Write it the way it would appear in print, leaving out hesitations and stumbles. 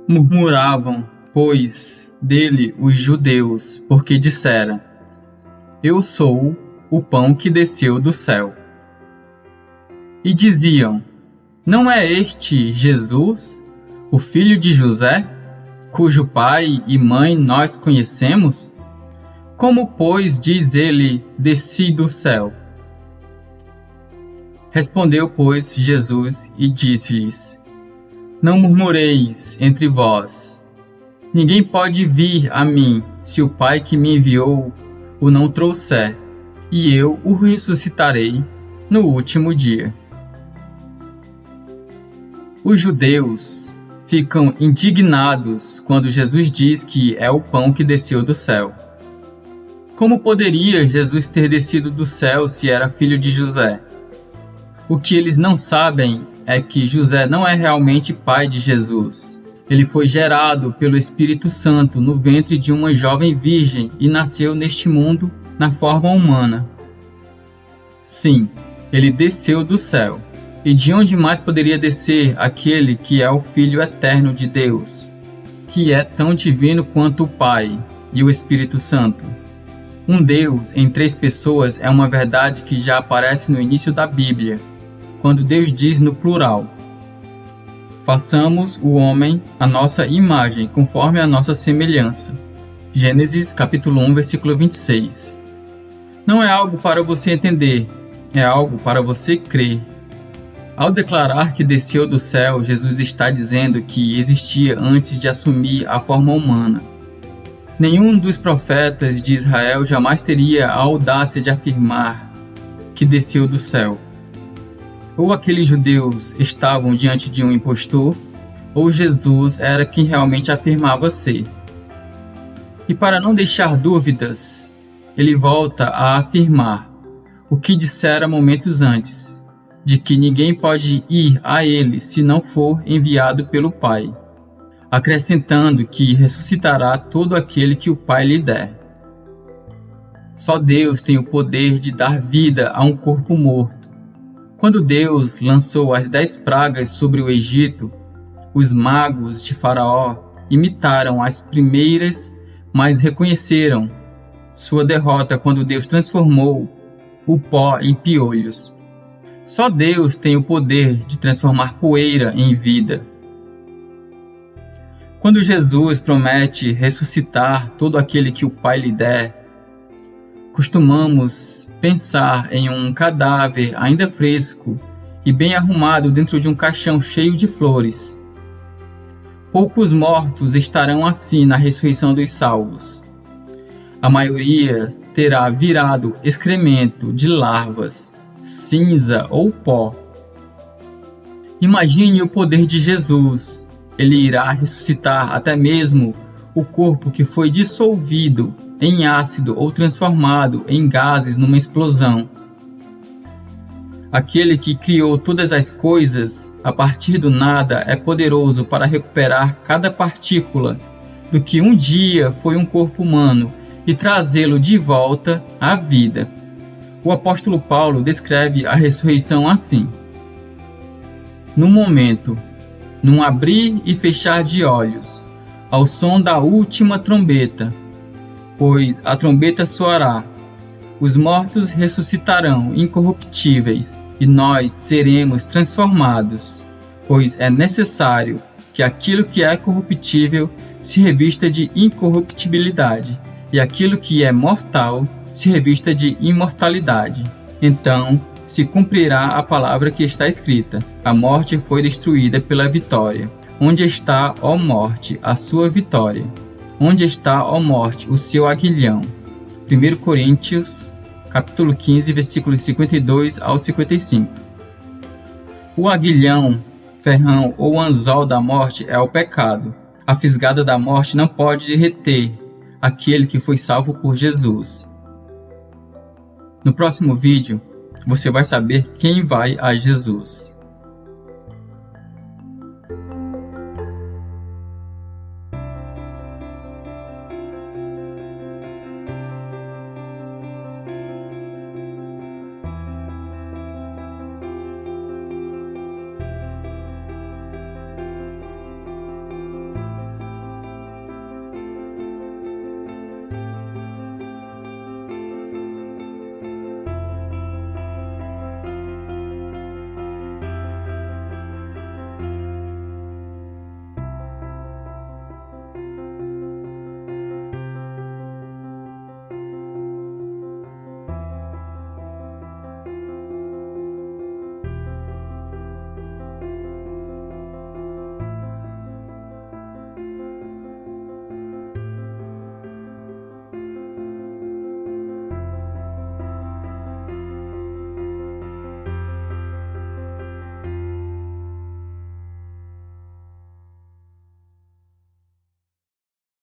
Murmuravam, pois, dele os judeus, porque dissera: Eu sou o pão que desceu do céu. E diziam: Não é este Jesus, o filho de José, cujo pai e mãe nós conhecemos? Como, pois, diz ele, desci do céu? Respondeu, pois, Jesus e disse-lhes: Não murmureis entre vós. Ninguém pode vir a mim, se o Pai que me enviou o não trouxer, e eu o ressuscitarei no último dia. Os judeus ficam indignados quando Jesus diz que é o pão que desceu do céu. Como poderia Jesus ter descido do céu se era filho de José? O que eles não sabem é que José não é realmente pai de Jesus. Ele foi gerado pelo Espírito Santo no ventre de uma jovem virgem e nasceu neste mundo na forma humana. Sim, ele desceu do céu. E de onde mais poderia descer aquele que é o Filho eterno de Deus, que é tão divino quanto o Pai e o Espírito Santo? Um Deus em três pessoas é uma verdade que já aparece no início da Bíblia, quando Deus diz no plural: Façamos o homem à nossa imagem, conforme a nossa semelhança. Gênesis capítulo 1, versículo 26. Não é algo para você entender, é algo para você crer. Ao declarar que desceu do céu, Jesus está dizendo que existia antes de assumir a forma humana. Nenhum dos profetas de Israel jamais teria a audácia de afirmar que desceu do céu. Ou aqueles judeus estavam diante de um impostor, ou Jesus era quem realmente afirmava ser. E para não deixar dúvidas, ele volta a afirmar o que dissera momentos antes, de que ninguém pode ir a ele se não for enviado pelo Pai, acrescentando que ressuscitará todo aquele que o Pai lhe der. Só Deus tem o poder de dar vida a um corpo morto. Quando Deus lançou as 10 pragas sobre o Egito, os magos de Faraó imitaram as primeiras, mas reconheceram sua derrota quando Deus transformou o pó em piolhos. Só Deus tem o poder de transformar poeira em vida. Quando Jesus promete ressuscitar todo aquele que o Pai lhe der, costumamos pensar em um cadáver ainda fresco e bem arrumado dentro de um caixão cheio de flores. Poucos mortos estarão assim na ressurreição dos salvos. A maioria terá virado excremento de larvas, cinza ou pó. Imagine o poder de Jesus. Ele irá ressuscitar até mesmo o corpo que foi dissolvido em ácido ou transformado em gases numa explosão. Aquele que criou todas as coisas a partir do nada é poderoso para recuperar cada partícula do que um dia foi um corpo humano e trazê-lo de volta à vida. O apóstolo Paulo descreve a ressurreição assim: No momento, num abrir e fechar de olhos, ao som da última trombeta, pois a trombeta soará, os mortos ressuscitarão incorruptíveis e nós seremos transformados, pois é necessário que aquilo que é corruptível se revista de incorruptibilidade e aquilo que é mortal se revista de imortalidade. Então se cumprirá a palavra que está escrita: a morte foi destruída pela vitória. Onde está, ó morte, a sua vitória? Onde está, ó morte, o seu aguilhão? 1 Coríntios, capítulo 15, versículos 52 ao 55. O aguilhão, ferrão ou anzol da morte é o pecado. A fisgada da morte não pode reter aquele que foi salvo por Jesus. No próximo vídeo, você vai saber quem vai a Jesus.